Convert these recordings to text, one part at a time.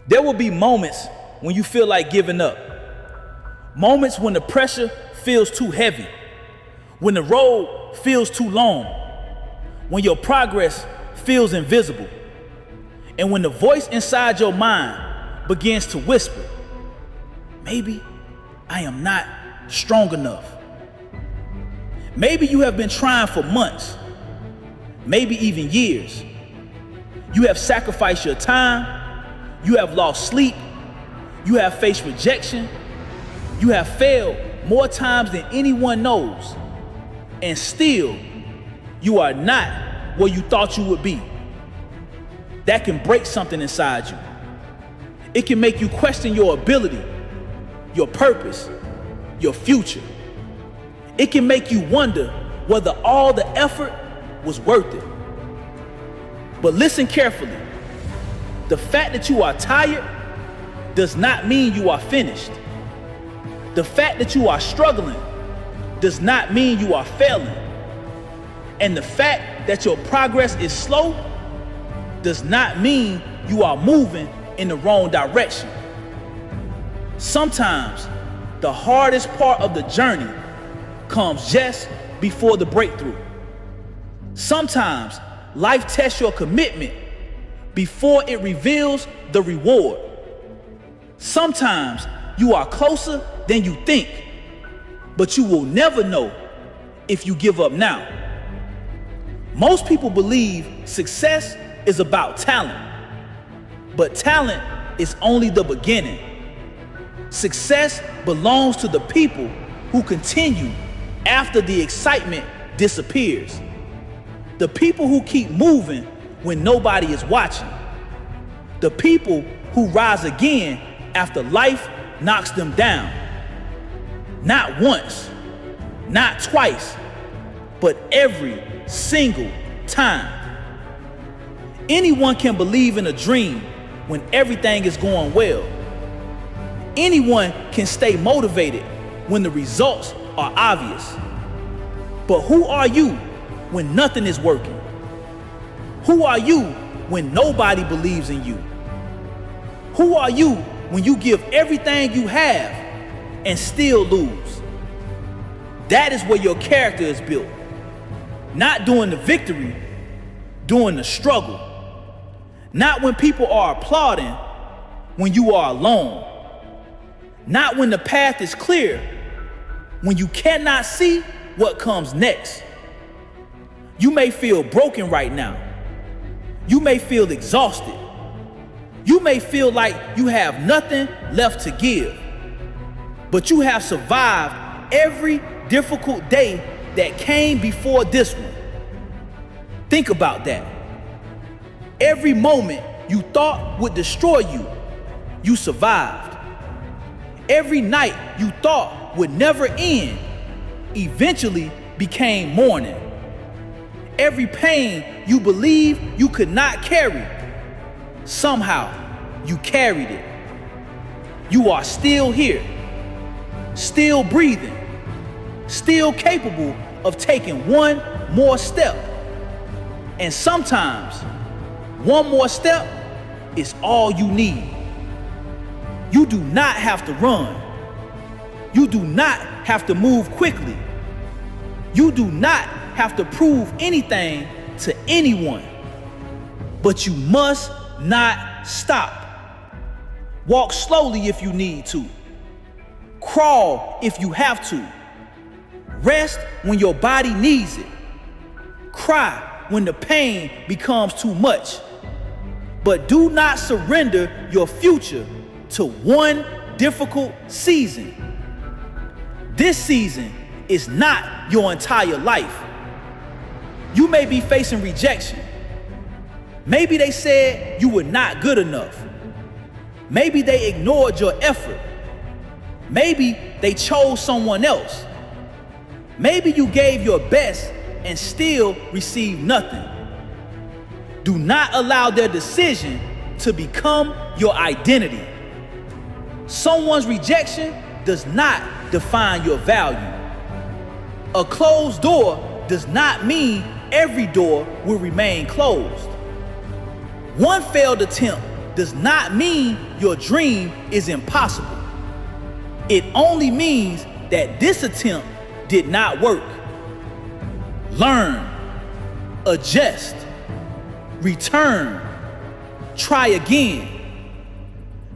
There will be moments when you feel like giving up. Moments when the pressure feels too heavy. When the road feels too long. When your progress feels invisible. And when the voice inside your mind begins to whisper, maybe I am not strong enough. Maybe you have been trying for months, maybe even years. You have sacrificed your time. You have lost sleep. You have faced rejection. You have failed more times than anyone knows. And still, you are not where you thought you would be. That can break something inside you. It can make you question your ability, your purpose, your future. It can make you wonder whether all the effort was worth it. But listen carefully. The fact that you are tired does not mean you are finished. The fact that you are struggling does not mean you are failing. And the fact that your progress is slow does not mean you are moving in the wrong direction. Sometimes the hardest part of the journey comes just before the breakthrough. Sometimes life tests your commitment before it reveals the reward. Sometimes you are closer than you think, but you will never know if you give up now. Most people believe success is about talent, but talent is only the beginning. Success belongs to the people who continue after the excitement disappears. The people who keep moving when nobody is watching. The people who rise again after life knocks them down. Not once, not twice, but every single time. Anyone can believe in a dream when everything is going well. Anyone can stay motivated when the results are obvious. But who are you when nothing is working? Who are you when nobody believes in you? Who are you when you give everything you have and still lose? That is where your character is built. Not during the victory, during the struggle. Not when people are applauding, when you are alone. Not when the path is clear, when you cannot see what comes next. You may feel broken right now. You may feel exhausted. You may feel like you have nothing left to give. But you have survived every difficult day that came before this one. Think about that. Every moment you thought would destroy you, you survived. Every night you thought would never end, eventually became morning. Every pain you believed you could not carry, somehow you carried it. You are still here, still breathing, still capable of taking one more step. And sometimes one more step is all you need. You do not have to run. You do not have to move quickly. You do not have to prove anything to anyone. But you must not stop. Walk slowly if you need to. Crawl if you have to. Rest when your body needs it. Cry when the pain becomes too much. But do not surrender your future to one difficult season. This season is not your entire life. You may be facing rejection. Maybe they said you were not good enough. Maybe they ignored your effort. Maybe they chose someone else. Maybe you gave your best and still received nothing. Do not allow their decision to become your identity. Someone's rejection does not define your value. A closed door does not mean every door will remain closed. One failed attempt does not mean your dream is impossible. It only means that this attempt did not work. Learn, adjust, return, try again.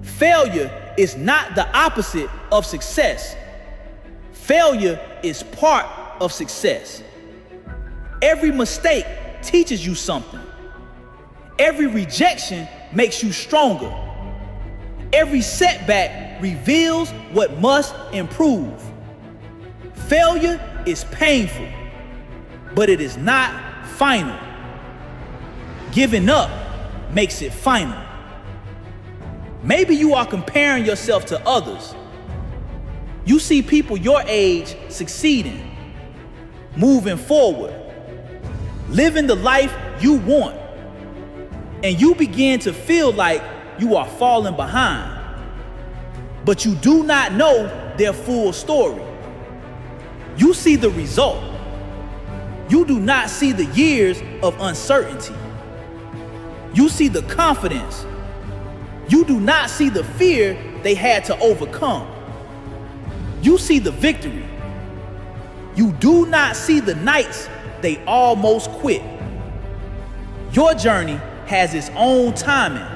Failure is not the opposite of success. Failure is part of success. Every mistake teaches you something. Every rejection makes you stronger. Every setback reveals what must improve. Failure is painful, but it is not final. Giving up makes it final. Maybe you are comparing yourself to others. You see people your age succeeding, moving forward, living the life you want, and you begin to feel like you are falling behind. But you do not know their full story. You see the result. You do not see the years of uncertainty. You see the confidence. You do not see the fear they had to overcome. You see the victory. You do not see the nights they almost quit. Your journey has its own timing.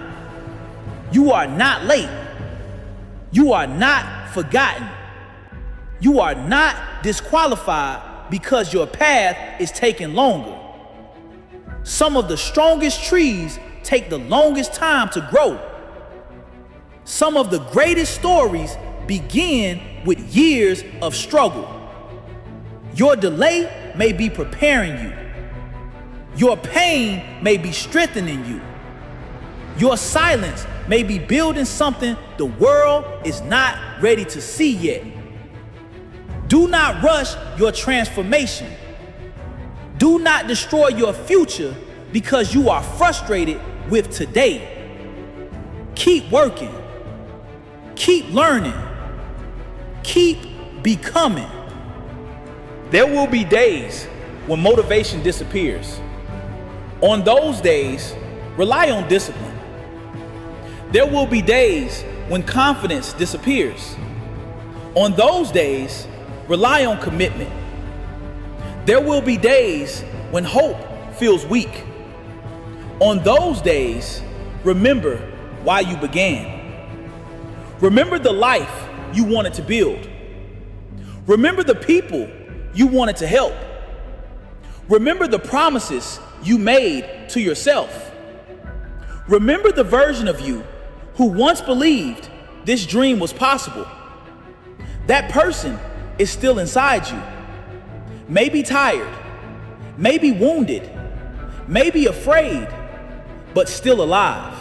You are not late. You are not forgotten. You are not disqualified because your path is taking longer. Some of the strongest trees take the longest time to grow. Some of the greatest stories begin with years of struggle. Your delay may be preparing you. Your pain may be strengthening you. Your silence may be building something the world is not ready to see yet. Do not rush your transformation. Do not destroy your future because you are frustrated with today. Keep working. Keep learning. Keep becoming. There will be days when motivation disappears. On those days, rely on discipline. There will be days when confidence disappears. On those days, rely on commitment. There will be days when hope feels weak. On those days, remember why you began. Remember the life you wanted to build. Remember the people you wanted to help. Remember the promises you made to yourself. Remember the version of you who once believed this dream was possible. That person is still inside you. Maybe tired, maybe wounded, maybe afraid, but still alive.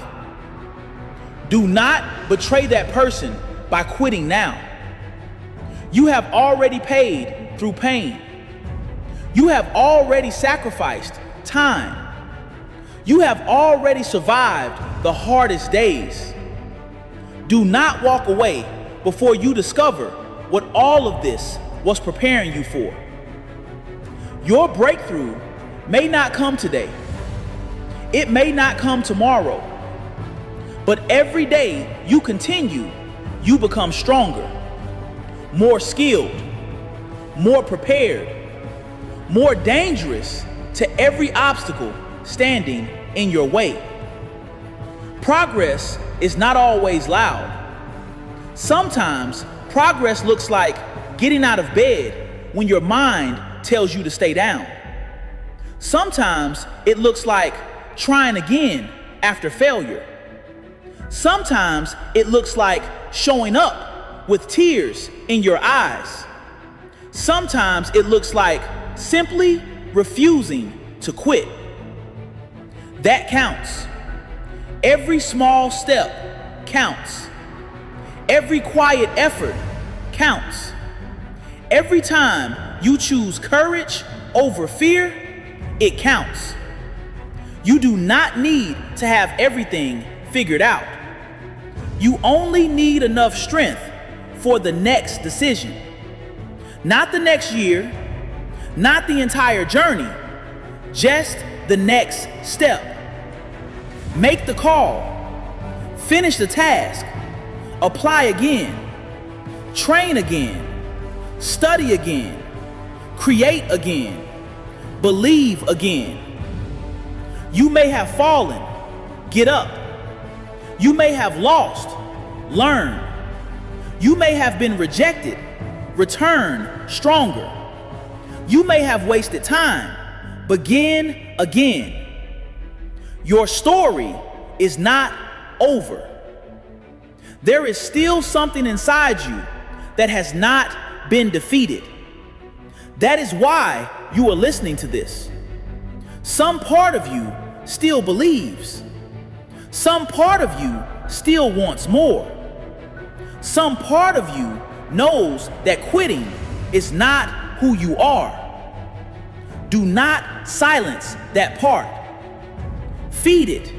Do not betray that person by quitting now. You have already paid through pain. You have already sacrificed time. You have already survived the hardest days. Do not walk away before you discover what all of this was preparing you for. Your breakthrough may not come today. It may not come tomorrow. But every day you continue, you become stronger, more skilled, more prepared, more dangerous to every obstacle standing in your way. Progress is not always loud. Sometimes progress looks like getting out of bed when your mind tells you to stay down. Sometimes it looks like trying again after failure. Sometimes it looks like showing up with tears in your eyes. Sometimes it looks like simply refusing to quit. That counts. Every small step counts. Every quiet effort counts. Every time you choose courage over fear, it counts. You do not need to have everything figured out. You only need enough strength for the next decision. Not the next year, not the entire journey, just the next step. Make the call. Finish the task. Apply again. Train again. Study again. Create again. Believe again. You may have fallen. Get up. You may have lost. Learn. You may have been rejected. Return stronger. You may have wasted time. Begin again. Your story is not over. There is still something inside you that has not been defeated. That is why you are listening to this. Some part of you still believes. Some part of you still wants more. Some part of you knows that quitting is not who you are. Do not silence that part. Feed it.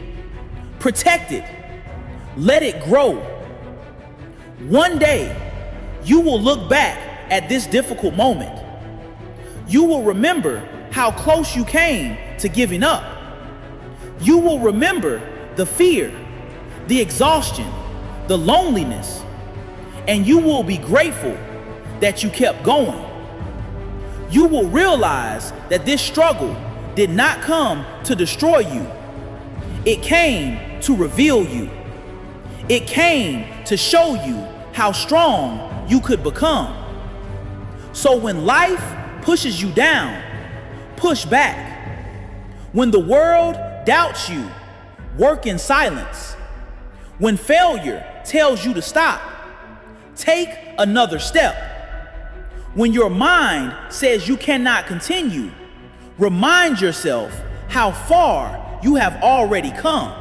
Protect it. Let it grow. One day, you will look back at this difficult moment. You will remember how close you came to giving up. You will remember the fear, the exhaustion, the loneliness, and you will be grateful that you kept going. You will realize that this struggle did not come to destroy you. It came to reveal you. It came to show you how strong you could become. So when life pushes you down, push back. When the world doubts you, work in silence. When failure tells you to stop, take another step. When your mind says you cannot continue, remind yourself how far you have already come.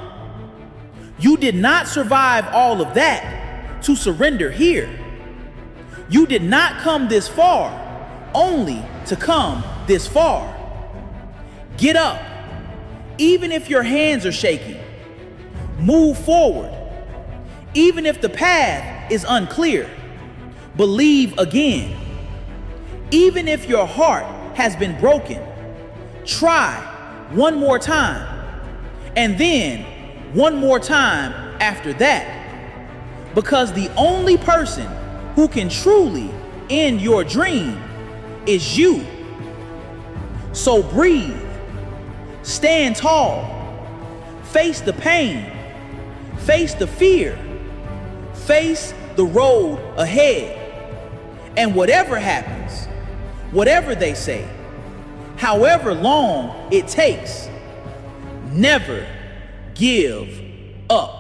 You did not survive all of that to surrender here. You did not come this far only to come this far. Get up, even if your hands are shaking. Move forward, even if the path is unclear. Believe again. Even if your heart has been broken, try one more time, and then one more time after that. Because the only person who can truly end your dream is you. So breathe, stand tall, face the pain, face the fear, face the road ahead. And whatever happens, whatever they say, however long it takes, never give up.